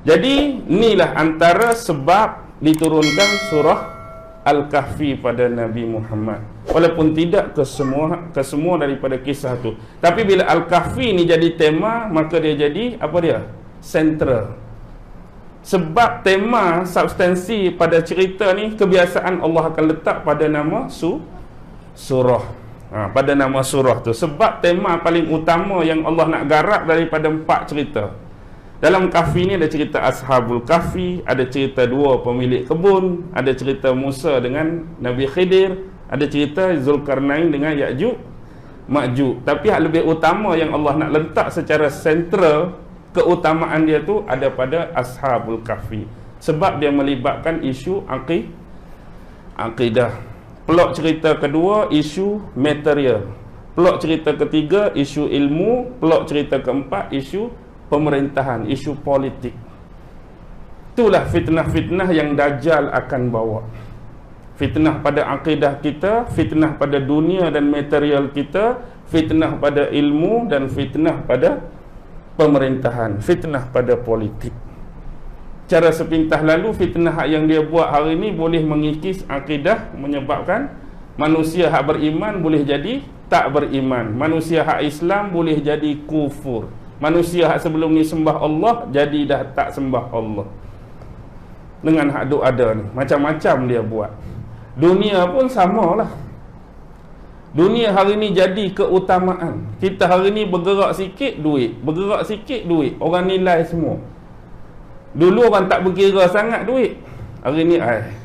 Jadi inilah antara sebab diturunkan surah Al-Kahfi pada Nabi Muhammad. Walaupun tidak kesemua daripada kisah tu. Tapi bila Al-Kahfi ni jadi tema, maka dia jadi apa dia? Sentral. Sebab tema substansi pada cerita ni, kebiasaan Allah akan letak pada nama surah. Pada nama surah tu. Sebab tema paling utama yang Allah nak garap daripada 4 cerita. Dalam Kahfi ni ada cerita Ashabul Kahfi, ada cerita 2 pemilik kebun, ada cerita Musa dengan Nabi Khidir, ada cerita Zulkarnain dengan Ya'juj Ma'juj. Tapi yang lebih utama yang Allah nak letak secara sentral, keutamaan dia tu ada pada Ashabul Kahfi. Sebab dia melibatkan isu akidah. Plot cerita kedua, isu material. Plot cerita ketiga, isu ilmu. Plot cerita keempat, isu pemerintahan, isu politik. Itulah fitnah-fitnah yang Dajjal akan bawa. Fitnah pada akidah kita, fitnah pada dunia dan material kita, fitnah pada ilmu, dan fitnah pada pemerintahan, fitnah pada politik. Cara sepintas lalu, fitnah yang dia buat hari ini boleh mengikis akidah, menyebabkan manusia hak beriman boleh jadi tak beriman, manusia hak Islam boleh jadi kufur, manusia hak sebelum ni sembah Allah jadi dah tak sembah Allah. Dengan hak duk ada ni, macam-macam dia buat. Dunia pun samalah. Dunia hari ni jadi keutamaan. Kita hari ni bergerak sikit duit, bergerak sikit duit, orang nilai semua. Dulu orang tak berkira sangat duit. Hari ni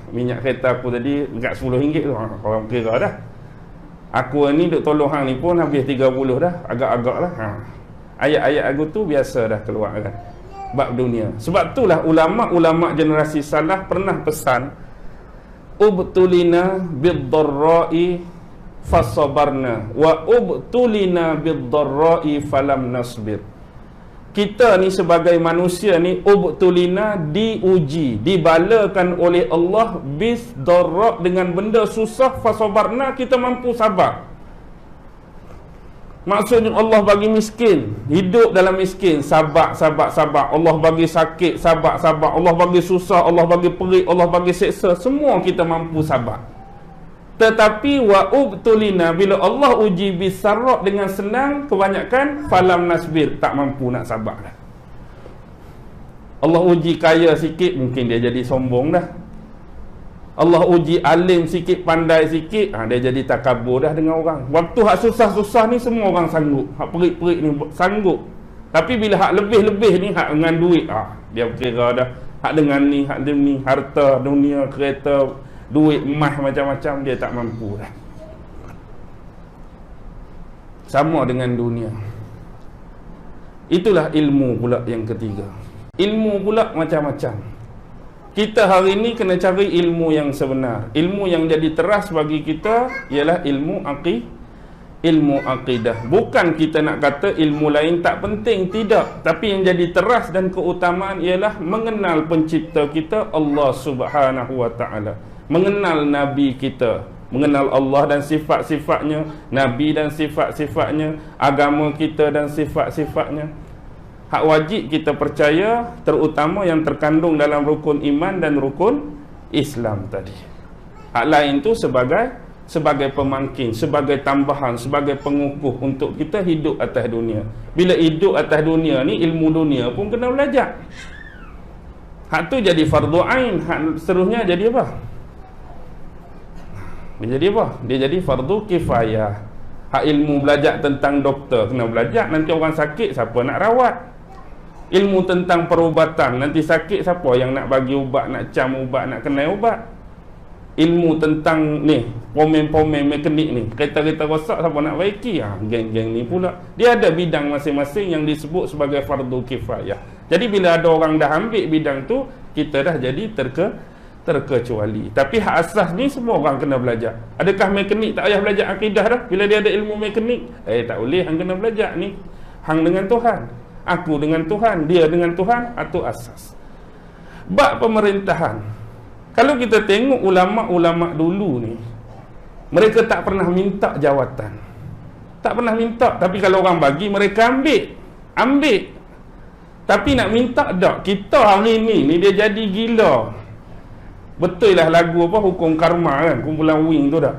minyak kereta aku tadi dekat RM10 tu, orang kira dah. Aku ni duk tolong hang ni pun habis 30 dah, agak-agak lah. Ayat-ayat aku tu biasa dah keluar kan. Bab dunia. Sebab itulah ulama-ulama generasi salaf pernah pesan, ubtulina bid-dharra'i fasabarna wa ubtulina bid-dharra'i falam nasbir. Kita ni sebagai manusia ni ubtulina, diuji, dibalakan oleh Allah bis-dharra, dengan benda susah, fasabarna, kita mampu sabar. Maksudnya Allah bagi miskin, hidup dalam miskin, sabar. Allah bagi sakit, sabar. Allah bagi susah, Allah bagi perik, Allah bagi seksa, semua kita mampu sabar. Tetapi wa ubtulina, bila Allah uji bisarra, dengan senang, kebanyakan falam nasbir, tak mampu nak sabar dah. Allah uji kaya sikit, mungkin dia jadi sombong dah. Allah uji alim sikit, pandai sikit, dia jadi takabur dah dengan orang. Waktu hak susah-susah ni semua orang sanggup, hak perik-perik ni sanggup. Tapi bila hak lebih-lebih ni, hak dengan duit, dia kira dah, hak dengan ni, hak ni, harta, dunia, kereta, duit, emas, macam-macam, dia tak mampu dah. Sama dengan dunia. Itulah ilmu pula yang ketiga. Ilmu pula macam-macam. Kita hari ni kena cari ilmu yang sebenar. Ilmu yang jadi teras bagi kita ialah ilmu akidah. Bukan kita nak kata ilmu lain tak penting, tidak. Tapi yang jadi teras dan keutamaan ialah mengenal pencipta kita, Allah Subhanahu wa ta'ala. Mengenal Nabi kita, mengenal Allah dan sifat-sifatnya, Nabi dan sifat-sifatnya, agama kita dan sifat-sifatnya. Hak wajib kita percaya, terutama yang terkandung dalam rukun iman dan rukun Islam tadi. Hak lain tu sebagai pemangkin, sebagai tambahan, sebagai pengukuh untuk kita hidup atas dunia. Bila hidup atas dunia ni, ilmu dunia pun kena belajar. Hak tu jadi fardu ain, hak seterusnya jadi apa? Dia jadi apa? Dia jadi fardu kifayah. Hak ilmu belajar tentang doktor kena belajar, nanti orang sakit siapa nak rawat. Ilmu tentang perubatan, nanti sakit siapa yang nak bagi ubat, nak cam ubat, nak kenai ubat. Ilmu tentang ni, pomen-pomen mekanik ni, kereta-kereta rosak siapa nak baiki, geng-geng ni pula. Dia ada bidang masing-masing yang disebut sebagai fardu kifayah. Jadi bila ada orang dah ambil bidang tu, kita dah jadi terkecuali. Tapi hak asas ni semua orang kena belajar. Adakah mekanik tak payah belajar akidah dah? Bila dia ada ilmu mekanik, tak boleh, hang kena belajar ni. Hang dengan Tuhan, aku dengan Tuhan, dia dengan Tuhan, itu asas. Bab pemerintahan, kalau kita tengok ulama-ulama dulu ni, mereka tak pernah minta jawatan, tak pernah minta. Tapi kalau orang bagi, mereka ambil. Tapi nak minta tak, kita hari ni dia jadi gila. Betul lah lagu apa, Hukum Karma kan, kumpulan Wing tu dah.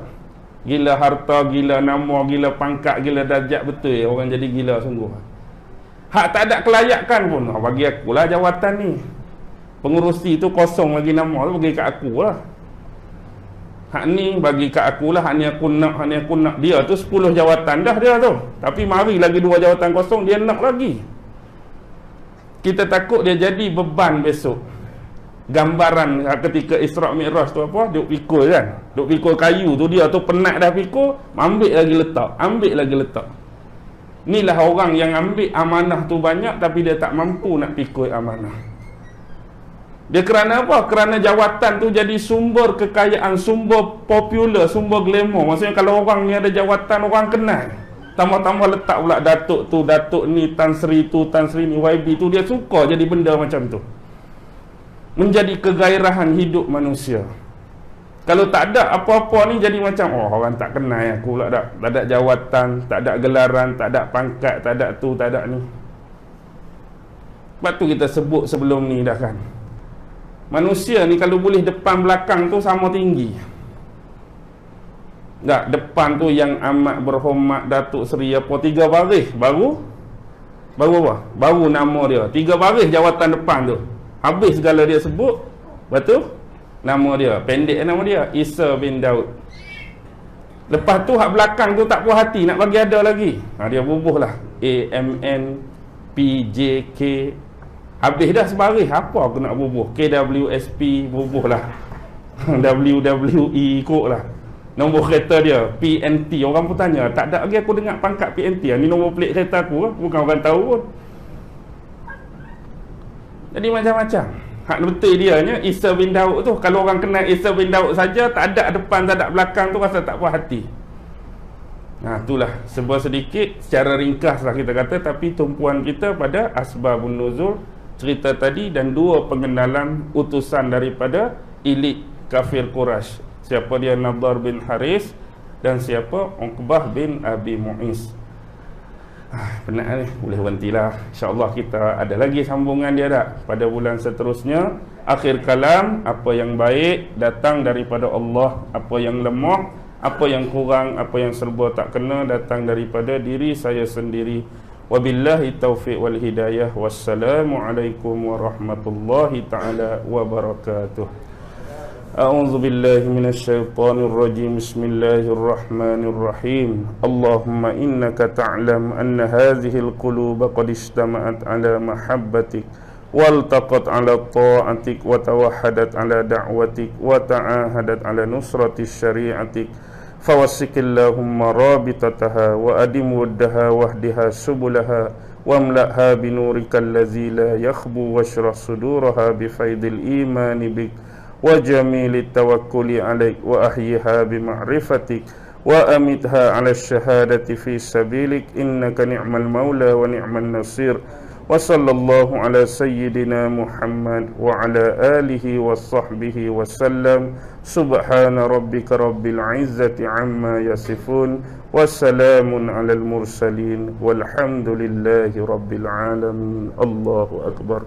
Gila harta, gila nama, gila pangkat, gila darjat. Betul ya, orang jadi gila sungguh. Hak tak ada kelayakan pun, bagi aku lah jawatan ni. Pengurusi tu kosong lagi nama tu, bagi kat aku lah. Hak ni bagi kat aku lah, hak ni aku nak, hak ni aku nak. Dia tu 10 jawatan dah dia tu. Tapi mari lagi 2 jawatan kosong, dia nak lagi. Kita takut dia jadi beban besok. Gambaran ketika Isra' Mi'raj tu apa? Duk pikul kan? Duk pikul kayu tu, dia tu penat dah pikul, ambil lagi letak, ambil lagi letak. Inilah orang yang ambil amanah tu banyak, tapi dia tak mampu nak pikul amanah. Dia kerana apa? Kerana jawatan tu jadi sumber kekayaan, sumber popular, sumber glamour. Maksudnya kalau orang ni ada jawatan, orang kenal. Tambah-tambah letak pula datuk tu, datuk ni, Tan Sri tu, Tan Sri ni, YB tu. Dia suka jadi benda macam tu. Menjadi kegairahan hidup manusia. Kalau tak ada apa-apa ni jadi macam, oh orang tak kenal aku pula tak. Tak ada jawatan, tak ada gelaran, tak ada pangkat, tak ada tu, tak ada ni. Sebab tu kita sebut sebelum ni dah kan. Manusia ni kalau boleh depan belakang tu sama tinggi. Tak, depan tu yang amat berhormat Datuk Seri apa, 3 baris baru apa? Baru nama dia. 3 baris jawatan depan tu. Habis segala dia sebut. Betul? Nama dia, pendek nama dia, Isa bin Daud. Lepas tu hak belakang tu tak puas hati, nak bagi ada lagi. Dia bubuh lah. AMN PJK. Habis dah sebaris. Apa aku nak bubuh? KWSP bubuh lah. WWE ikut lah. Nombor kereta dia PNT. Orang pun tanya, tak ada lagi aku dengar pangkat PNT. Ni nombor plate kereta aku lah. Bukan orang tahu pun. Jadi macam-macam. Hak betul dia nya Isa bin Daud tu. Kalau orang kenal Isa bin Daud saja, tak ada depan, tak ada belakang tu, rasa tak puas hati. Nah, itulah sebuah sedikit secara ringkas lah kita kata, tapi tumpuan kita pada asbabun nuzul cerita tadi dan 2 pengenalan utusan daripada elit kafir Quraisy. Siapa dia? Nadar bin Haris dan siapa? Uqbah bin Abi Mu'is. Penat ni, boleh berhentilah. InsyaAllah kita ada lagi sambungan dia tak pada bulan seterusnya. Akhir kalam, apa yang baik datang daripada Allah, apa yang lemah, apa yang kurang, apa yang serba tak kena datang daripada diri saya sendiri. Wabillahi taufiq wal hidayah. Wassalamualaikum warahmatullahi ta'ala wabarakatuh. أعوذ بالله من الشيطان الرجيم بسم الله الرحمن الرحيم اللهم إنك تعلم أن هذه القلوب قد اجتمعت على محبتك والتقت على طاعتك وتوحدت على دعوتك وتعاهدت على نصرة شريعتك فوسك اللهم رابطتها وأدم ودها واهدها سبلها واملأها بنورك الذي لا يخبو واشرح صدورها بفيض الإيمان بك وجميل التوكل عليك وأحيها بمعرفتك وأمتها على الشهادة في سبيلك إنك نعم المولى ونعم النصير وصلى الله على سيدنا محمد وعلى آله وصحبه وسلم سبحان ربك رب العزة عما يصفون وسلام على المرسلين والحمد لله رب العالمين الله أكبر.